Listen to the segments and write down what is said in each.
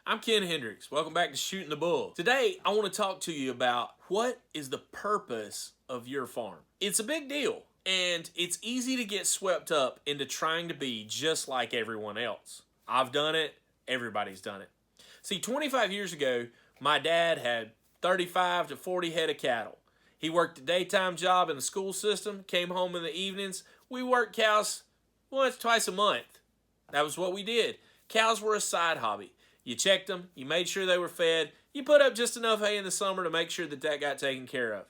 I'm Ken Hendricks. Welcome back to Shooting the Bull. Today, I want to talk to you about what is the purpose of your farm. It's a big deal, and it's easy to get swept up into trying to be just like everyone else. I've done it. Everybody's done it. See, 25 years ago, my dad had 35 to 40 head of cattle. He worked a daytime job in the school system, came home in the evenings. We worked cows once, twice a month. That was what we did. Cows were a side hobby. You checked them, you made sure they were fed, you put up just enough hay in the summer to make sure that got taken care of.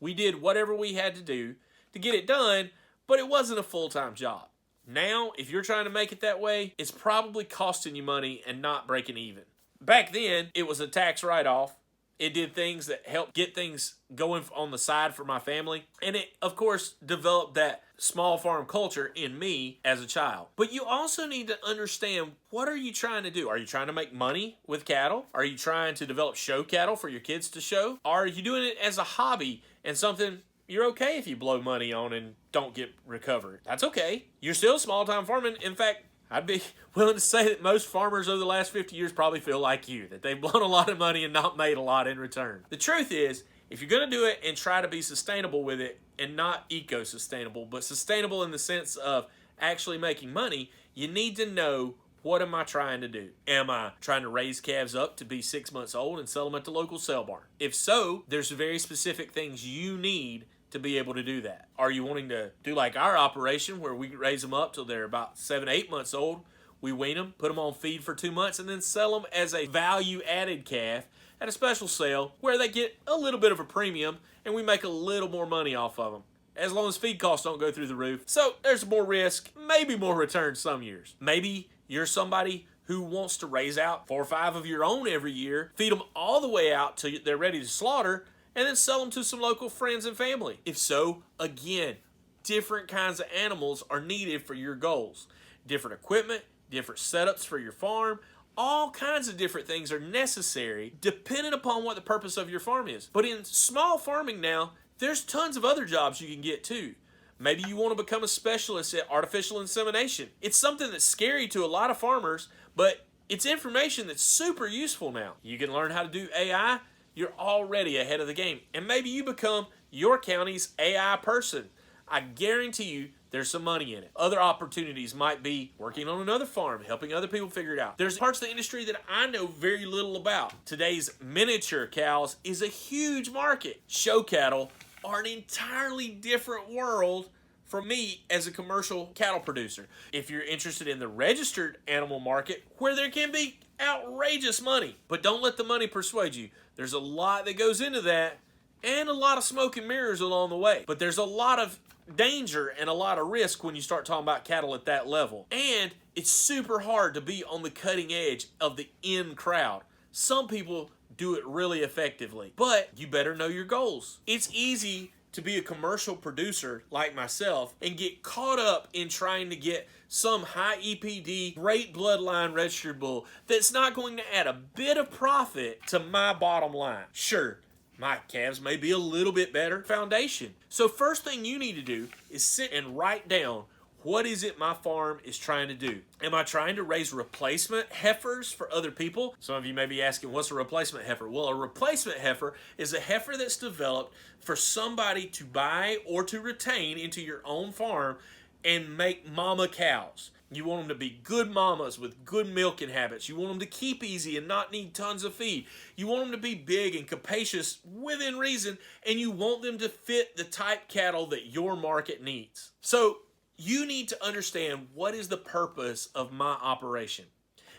We did whatever we had to do to get it done, but it wasn't a full-time job. Now, if you're trying to make it that way, it's probably costing you money and not breaking even. Back then, it was a tax write-off. It did things that helped get things going on the side for my family. And it, of course, developed that small farm culture in me as a child. But you also need to understand, what are you trying to do? Are you trying to make money with cattle? Are you trying to develop show cattle for your kids to show? Are you doing it as a hobby and something you're okay if you blow money on and don't get recovered? That's okay. You're still small-time farming. In fact, I'd be willing to say that most farmers over the last 50 years probably feel like you, that they've blown a lot of money and not made a lot in return. The truth is, if you're going to do it and try to be sustainable with it, and not eco-sustainable, but sustainable in the sense of actually making money, you need to know, what am I trying to do? Am I trying to raise calves up to be 6 months old and sell them at the local sale barn? If so, there's very specific things you need to be able to do that. Are you wanting to do like our operation where we raise them up till they're about 7, 8 months old? We wean them, put them on feed for 2 months, and then sell them as a value-added calf at a special sale where they get a little bit of a premium and we make a little more money off of them, as long as feed costs don't go through the roof. So there's more risk, maybe more return some years. Maybe you're somebody who wants to raise out 4 or 5 of your own every year, feed them all the way out till they're ready to slaughter, and then sell them to some local friends and family. If so, again, different kinds of animals are needed for your goals. Different equipment, different setups for your farm, all kinds of different things are necessary depending upon what the purpose of your farm is. But in small farming now, there's tons of other jobs you can get too. Maybe you want to become a specialist at artificial insemination. It's something that's scary to a lot of farmers, but it's information that's super useful now. You can learn how to do AI. You're already ahead of the game. And maybe you become your county's AI person. I guarantee you there's some money in it. Other opportunities might be working on another farm, helping other people figure it out. There's parts of the industry that I know very little about. Today's miniature cows is a huge market. Show cattle are an entirely different world for me as a commercial cattle producer. If you're interested in the registered animal market, where there can be outrageous money, but don't let the money persuade you. There's a lot that goes into that and a lot of smoke and mirrors along the way. But there's a lot of danger and a lot of risk when you start talking about cattle at that level. And it's super hard to be on the cutting edge of the in crowd. Some people do it really effectively, but you better know your goals. It's easy to be a commercial producer like myself and get caught up in trying to get some high EPD, great bloodline registered bull that's not going to add a bit of profit to my bottom line. Sure, my calves may be a little bit better foundation. So first thing you need to do is sit and write down, what is it my farm is trying to do? Am I trying to raise replacement heifers for other people? Some of you may be asking, what's a replacement heifer? Well, a replacement heifer is a heifer that's developed for somebody to buy or to retain into your own farm and make mama cows. You want them to be good mamas with good milking habits. You want them to keep easy and not need tons of feed. You want them to be big and capacious within reason, and you want them to fit the type cattle that your market needs. So you need to understand, what is the purpose of my operation?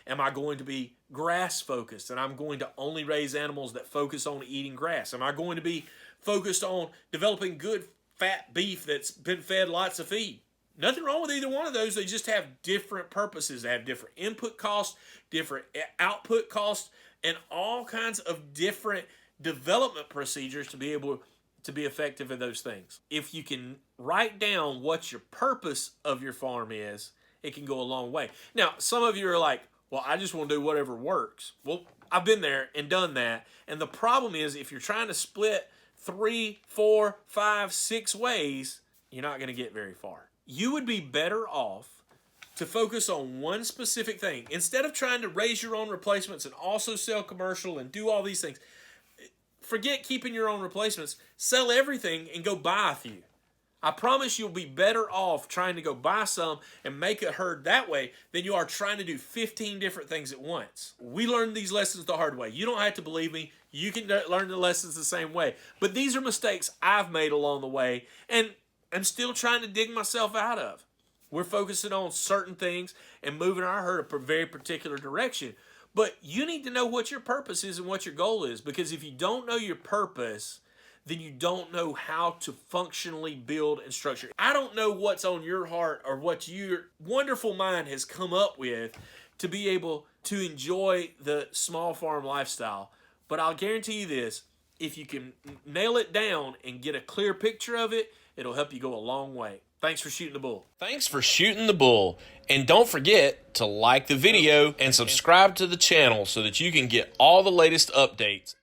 Am I going to be grass focused and I'm going to only raise animals that focus on eating grass? Am I going to be focused on developing good fat beef that's been fed lots of feed? Nothing wrong with either one of those. They just have different purposes. They have different input costs, different output costs, and all kinds of different development procedures to be able to be effective in those things. If you can write down what your purpose of your farm is, it can go a long way. Now, some of you are like, well, I just want to do whatever works. Well, I've been there and done that. And the problem is, if you're trying to split 3, 4, 5, 6 ways, you're not going to get very far. You would be better off to focus on one specific thing. Instead of trying to raise your own replacements and also sell commercial and do all these things, forget keeping your own replacements. Sell everything and go buy a few. I promise you'll be better off trying to go buy some and make a herd that way than you are trying to do 15 different things at once. We learned these lessons the hard way. You don't have to believe me. You can learn the lessons the same way. But these are mistakes I've made along the way and I'm still trying to dig myself out of. We're focusing on certain things and moving our herd a very particular direction. But you need to know what your purpose is and what your goal is, because if you don't know your purpose, then you don't know how to functionally build and structure. I don't know what's on your heart or what your wonderful mind has come up with to be able to enjoy the small farm lifestyle. But I'll guarantee you this, if you can nail it down and get a clear picture of it, it'll help you go a long way. Thanks for shooting the bull. Thanks for shooting the bull. And don't forget to like the video and subscribe to the channel so that you can get all the latest updates.